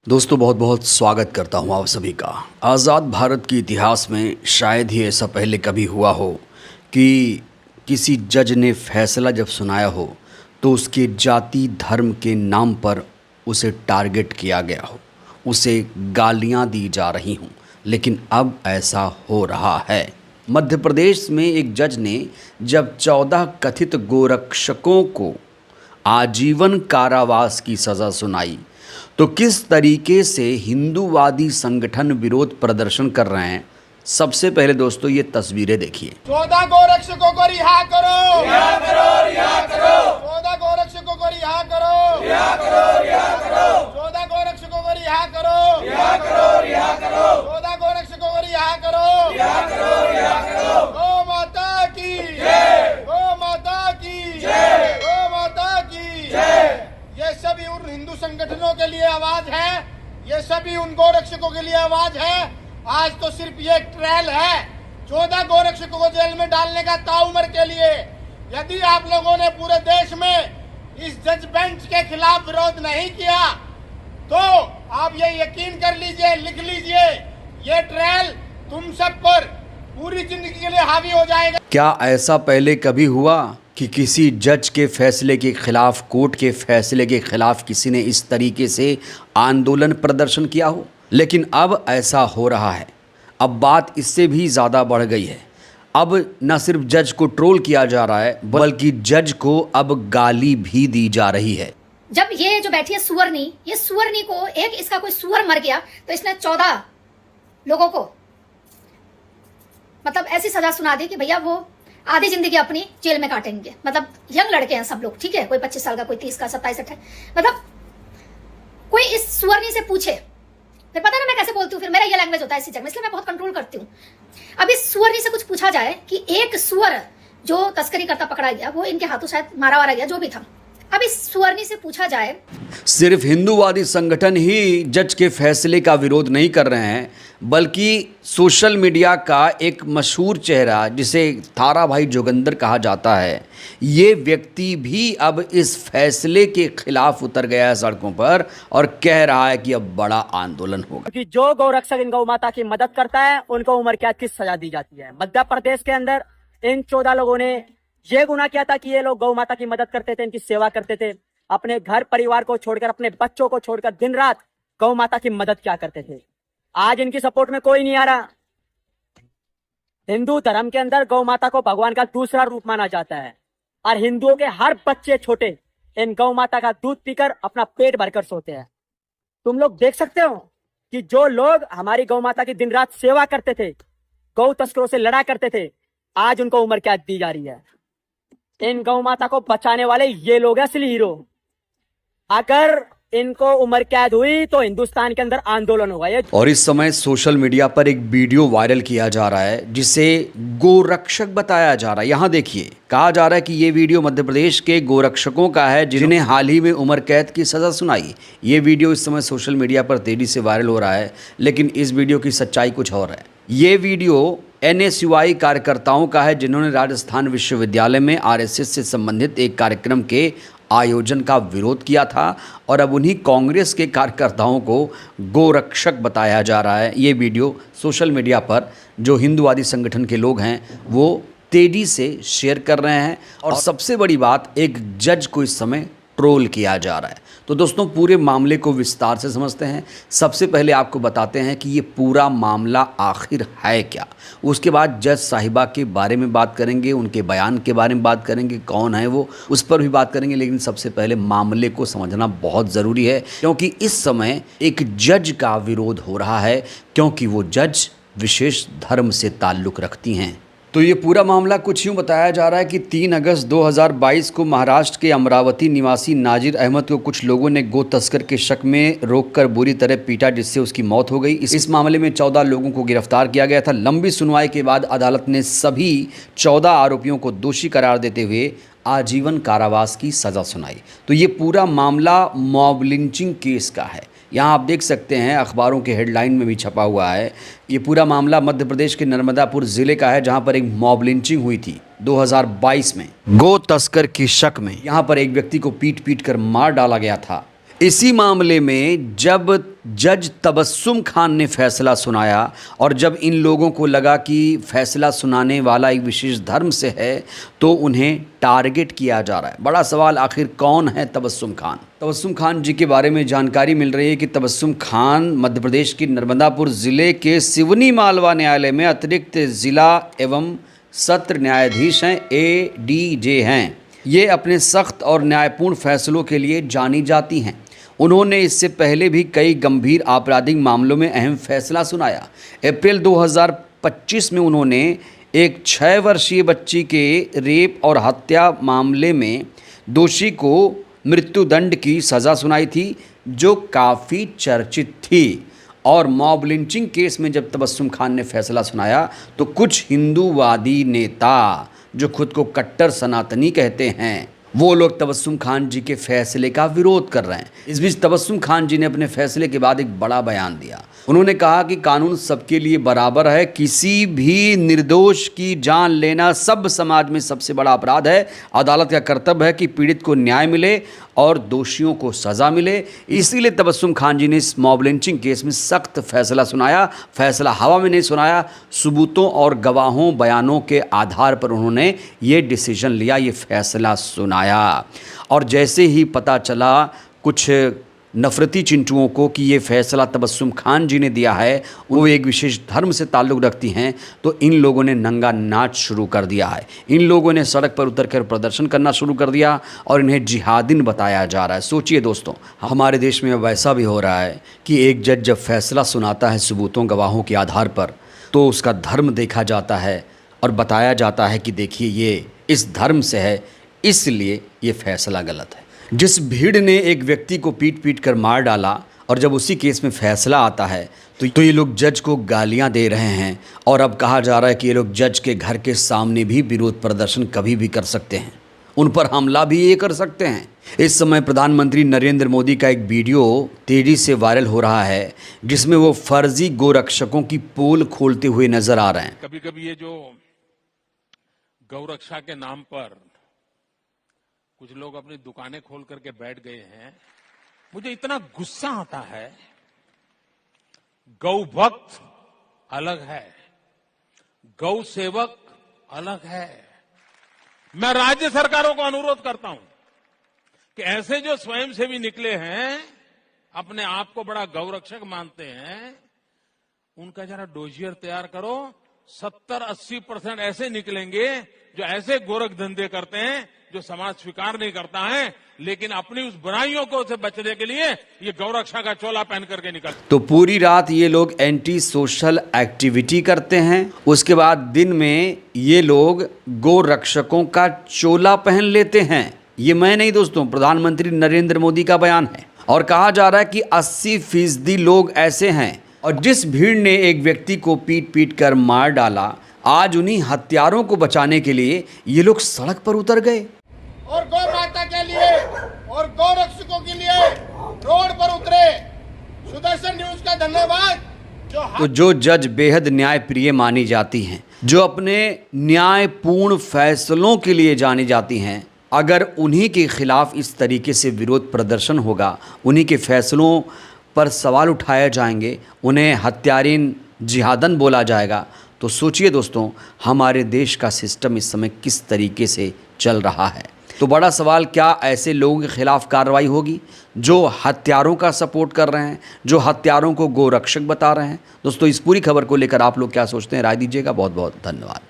दोस्तों बहुत बहुत स्वागत करता हूं आप सभी का। आज़ाद भारत के इतिहास में शायद ही ऐसा पहले कभी हुआ हो कि किसी जज ने फैसला जब सुनाया हो तो उसके जाति धर्म के नाम पर उसे टारगेट किया गया हो, उसे गालियां दी जा रही हों। लेकिन अब ऐसा हो रहा है। मध्य प्रदेश में एक जज ने जब 14 कथित गोरक्षकों को आजीवन कारावास की सज़ा सुनाई तो किस तरीके से हिंदूवादी संगठन विरोध प्रदर्शन कर रहे हैं। सबसे पहले दोस्तों ये तस्वीरें देखिए। 14 गोरक्षकों को रिहा करो, रिहा करो, रिहा करो। 14 गोरक्षकों को रिहा करो, रिहा करो, रिहा करो। 14 गोरक्षकों को रिहा करो, रिहा करो, रिहा करो। 14 गोरक्षकों को रिहा करो, रिहा करो, रिहा करो। गौ माता की जय, गौ माता की जय, गौ माता की जय। ये सभी उन हिंदू संगठनों के लिए आवाज है, ये सभी उन गोरक्षकों के लिए आवाज है। आज तो सिर्फ ये एक ट्रायल है 14 गोरक्षकों को जेल में डालने का ताउम्र के लिए। यदि आप लोगों ने पूरे देश में इस जज बेंच के खिलाफ विरोध नहीं किया तो आप ये यकीन कर लीजिए, लिख लीजिए, ये ट्रायल तुम सब पर पूरी जिंदगी के लिए हावी हो जाएगा। क्या ऐसा पहले कभी हुआ कि किसी जज के फैसले के खिलाफ, कोर्ट के फैसले के खिलाफ किसी ने इस तरीके से आंदोलन प्रदर्शन किया हो? लेकिन अब ऐसा हो रहा है। अब बात इससे भी ज़्यादा बढ़ गई है। अब न सिर्फ जज को ट्रोल किया जा रहा है बल्कि जज को अब गाली भी दी जा रही है। जब ये जो बैठी है सुअरनी, ये सुअरनी को एक इसका कोई सुअर मर गया तो इसने 14 लोगों को मतलब ऐसी सजा सुना दी कि भैया वो आधी जिंदगी अपनी जेल में काटेंगे। मतलब यंग लड़के हैं सब लोग, ठीक है, कोई 25 साल का, कोई 30 का, 27, 28। मतलब कोई इस सुअरनी से पूछे, फिर पता ना मैं कैसे बोलती हूँ, फिर मेरा ये लैंग्वेज होता है इसी जगह में, इसलिए मैं बहुत कंट्रोल करती हूँ। अब इस सुअरनी से कुछ पूछा जाए कि एक सुअर जो तस्करी करता पकड़ा गया, वो इनके हाथों शायद मारा वारा गया, जो भी था। अब इस सुअरनी से पूछा जाए, सिर्फ हिंदूवादी संगठन ही जज के फैसले का विरोध नहीं कर रहे हैं बल्कि सोशल मीडिया का एक मशहूर चेहरा जिसे थारा भाई जोगिंदर कहा जाता है, ये व्यक्ति भी अब इस फैसले के खिलाफ उतर गया है सड़कों पर और कह रहा है कि अब बड़ा आंदोलन होगा। कि जो गौरक्षक इन गौ माता की मदद करता है उनको उम्र कैद की सजा दी जाती है। मध्य प्रदेश के अंदर इन 14 लोगों ने ये गुनाह किया था कि ये लोग गौ माता की मदद करते थे, इनकी सेवा करते थे, अपने घर परिवार को छोड़कर, अपने बच्चों को छोड़कर दिन रात गौ माता की मदद क्या करते थे। आज इनकी सपोर्ट में कोई नहीं आ रहा। हिंदू धर्म के अंदर गौ माता को भगवान का दूसरा रूप माना जाता है और हिंदुओं के हर बच्चे छोटे इन गौ माता का दूध पीकर अपना पेट भरकर सोते हैं। तुम लोग देख सकते हो कि जो लोग हमारी गौ माता की दिन रात सेवा करते थे, गौ तस्करों से लड़ा करते थे, आज उनको उम्र कैद दी जा रही है। इन गौ माता को बचाने वाले ये लोग हैं असली हीरो। अगर इनको उम्र कैद हुई तो हिंदुस्तान के अंदर आंदोलन होगा। ये और इस समय सोशल मीडिया पर एक वीडियो वायरल किया जा रहा है जिसे गोरक्षक बताया जा रहा है। यहाँ देखिए, कहा जा रहा है कि ये वीडियो मध्य प्रदेश के गोरक्षकों का है जिन्हें हाल ही में उम्र कैद की सज़ा सुनाई। ये वीडियो इस समय सोशल मीडिया पर तेज़ी से वायरल हो रहा है, लेकिन इस वीडियो की सच्चाई कुछ और है। ये वीडियो NSUI कार्यकर्ताओं का है जिन्होंने राजस्थान विश्वविद्यालय में RSS से संबंधित एक कार्यक्रम के आयोजन का विरोध किया था और अब उन्हीं कांग्रेस के कार्यकर्ताओं को गोरक्षक बताया जा रहा है। ये वीडियो सोशल मीडिया पर जो हिंदूवादी संगठन के लोग हैं वो तेज़ी से शेयर कर रहे हैं और सबसे बड़ी बात, एक जज को इस समय ट्रोल किया जा रहा है। तो दोस्तों पूरे मामले को विस्तार से समझते हैं। सबसे पहले आपको बताते हैं कि ये पूरा मामला आखिर है क्या। उसके बाद जज साहिबा के बारे में बात करेंगे, उनके बयान के बारे में बात करेंगे, कौन है वो, उस पर भी बात करेंगे। लेकिन सबसे पहले मामले को समझना बहुत ज़रूरी है क्योंकि इस समय एक जज का विरोध हो रहा है क्योंकि वो जज विशेष धर्म से ताल्लुक़ रखती हैं। तो ये पूरा मामला कुछ यूँ बताया जा रहा है कि 3 अगस्त 2022 को महाराष्ट्र के अमरावती निवासी नाजिर अहमद को कुछ लोगों ने गो तस्कर के शक में रोककर बुरी तरह पीटा जिससे उसकी मौत हो गई। इस मामले में 14 लोगों को गिरफ्तार किया गया था। लंबी सुनवाई के बाद अदालत ने सभी 14 आरोपियों को दोषी करार देते हुए आजीवन कारावास की सज़ा सुनाई। तो ये पूरा मामला मॉब लिंचिंग केस का है। यहाँ आप देख सकते हैं अखबारों के हेडलाइन में भी छपा हुआ है। ये पूरा मामला मध्य प्रदेश के नर्मदापुर ज़िले का है जहाँ पर एक मॉब लिंचिंग हुई थी 2022 में गो तस्कर की शक में। यहाँ पर एक व्यक्ति को पीट कर मार डाला गया था। इसी मामले में जब जज तबस्सुम खान ने फैसला सुनाया और जब इन लोगों को लगा कि फैसला सुनाने वाला एक विशेष धर्म से है तो उन्हें टारगेट किया जा रहा है। बड़ा सवाल, आखिर कौन है तबस्सुम खान? तबस्सुम खान जी के बारे में जानकारी मिल रही है कि तबस्सुम खान मध्य प्रदेश के नर्मदापुर ज़िले के सिवनी मालवा न्यायालय में अतिरिक्त ज़िला एवं सत्र न्यायाधीश हैं, ADJ हैं। ये अपने सख्त और न्यायपूर्ण फैसलों के लिए जानी जाती हैं। उन्होंने इससे पहले भी कई गंभीर आपराधिक मामलों में अहम फैसला सुनाया। अप्रैल 2025 में उन्होंने एक 6 वर्षीय बच्ची के रेप और हत्या मामले में दोषी को मृत्युदंड की सज़ा सुनाई थी, जो काफ़ी चर्चित थी। और मॉब लिंचिंग केस में जब तबस्सुम खान ने फैसला सुनाया तो कुछ हिंदूवादी नेता जो खुद को कट्टर सनातनी कहते हैं, वो लोग तबस्सुम खान जी के फैसले का विरोध कर रहे हैं। इस बीच तबस्सुम खान जी ने अपने फैसले के बाद एक बड़ा बयान दिया। उन्होंने कहा कि कानून सबके लिए बराबर है, किसी भी निर्दोष की जान लेना सब समाज में सबसे बड़ा अपराध है। अदालत का कर्तव्य है कि पीड़ित को न्याय मिले और दोषियों को सज़ा मिले। इसीलिए तबस्सुम खान जी ने इस मॉब लिंचिंग केस में सख्त फैसला सुनाया। फैसला हवा में नहीं सुनाया, सबूतों और गवाहों बयानों के आधार पर उन्होंने ये डिसीजन लिया, ये फैसला सुनाया। और जैसे ही पता चला कुछ नफरती चिंटुओं को कि ये फैसला तबस्सुम खान जी ने दिया है, वो एक विशेष धर्म से ताल्लुक़ रखती हैं, तो इन लोगों ने नंगा नाच शुरू कर दिया है। इन लोगों ने सड़क पर उतरकर प्रदर्शन करना शुरू कर दिया और इन्हें जिहादिन बताया जा रहा है। सोचिए दोस्तों, हमारे देश में अब ऐसा भी हो रहा है कि एक जज जब फैसला सुनाता है सबूतों गवाहों के आधार पर, तो उसका धर्म देखा जाता है और बताया जाता है कि देखिए ये इस धर्म से है, इसलिए ये फैसला गलत है। जिस भीड़ ने एक व्यक्ति को पीट पीट कर मार डाला और जब उसी केस में फैसला आता है तो ये लोग जज को गालियां दे रहे हैं और अब कहा जा रहा है कि ये लोग जज के घर के सामने भी विरोध प्रदर्शन कभी भी कर सकते हैं, उन पर हमला भी ये कर सकते हैं। इस समय प्रधानमंत्री नरेंद्र मोदी का एक वीडियो तेज़ी से वायरल हो रहा है जिसमें वो फर्जी गोरक्षकों की पोल खोलते हुए नजर आ रहे हैं। कभी कभी ये जो गौरक्षा के नाम पर कुछ लोग अपनी दुकानें खोल करके बैठ गए हैं, मुझे इतना गुस्सा आता है। गौ भक्त अलग है, गौ सेवक अलग है। मैं राज्य सरकारों को अनुरोध करता हूं कि ऐसे जो स्वयंसेवी निकले हैं, अपने आप को बड़ा गौरक्षक मानते हैं, उनका जरा डोजियर तैयार करो। 70-80% ऐसे निकलेंगे जो ऐसे गोरख धंधे करते हैं जो समाज स्वीकार नहीं करता है, लेकिन अपनी उस बुराइयों को से बचने के लिए ये गौरक्षा का चोला पहन करके निकलते। तो पूरी रात ये लोग एंटी सोशल एक्टिविटी करते हैं, उसके बाद दिन में ये लोग गोरक्षकों का चोला पहन लेते हैं। ये मैं नहीं दोस्तों, प्रधानमंत्री नरेंद्र मोदी का बयान है। और कहा जा रहा है कि 80% लोग ऐसे हैं। और जिस भीड़ ने एक व्यक्ति को पीट पीट कर मार डाला, आज उन्हीं हत्यारों को बचाने के लिए ये लोग सड़क पर उतर गए और गौ माता के लिए और गौ रक्षकों के लिए रोड पर उतरे। सुदर्शन न्यूज का धन्यवाद। तो जो जज बेहद न्याय प्रिय मानी जाती हैं, जो अपने न्यायपूर्ण फैसलों के लिए जानी जाती हैं, अगर उन्हीं के खिलाफ इस तरीके से विरोध प्रदर्शन होगा, उन्हीं के फैसलों पर सवाल उठाए जाएंगे, उन्हें हत्यारीन जिहादन बोला जाएगा, तो सोचिए दोस्तों हमारे देश का सिस्टम इस समय किस तरीके से चल रहा है। तो बड़ा सवाल, क्या ऐसे लोगों के खिलाफ कार्रवाई होगी जो हत्यारों का सपोर्ट कर रहे हैं, जो हत्यारों को गोरक्षक बता रहे हैं? दोस्तों इस पूरी खबर को लेकर आप लोग क्या सोचते हैं, राय दीजिएगा। बहुत बहुत धन्यवाद।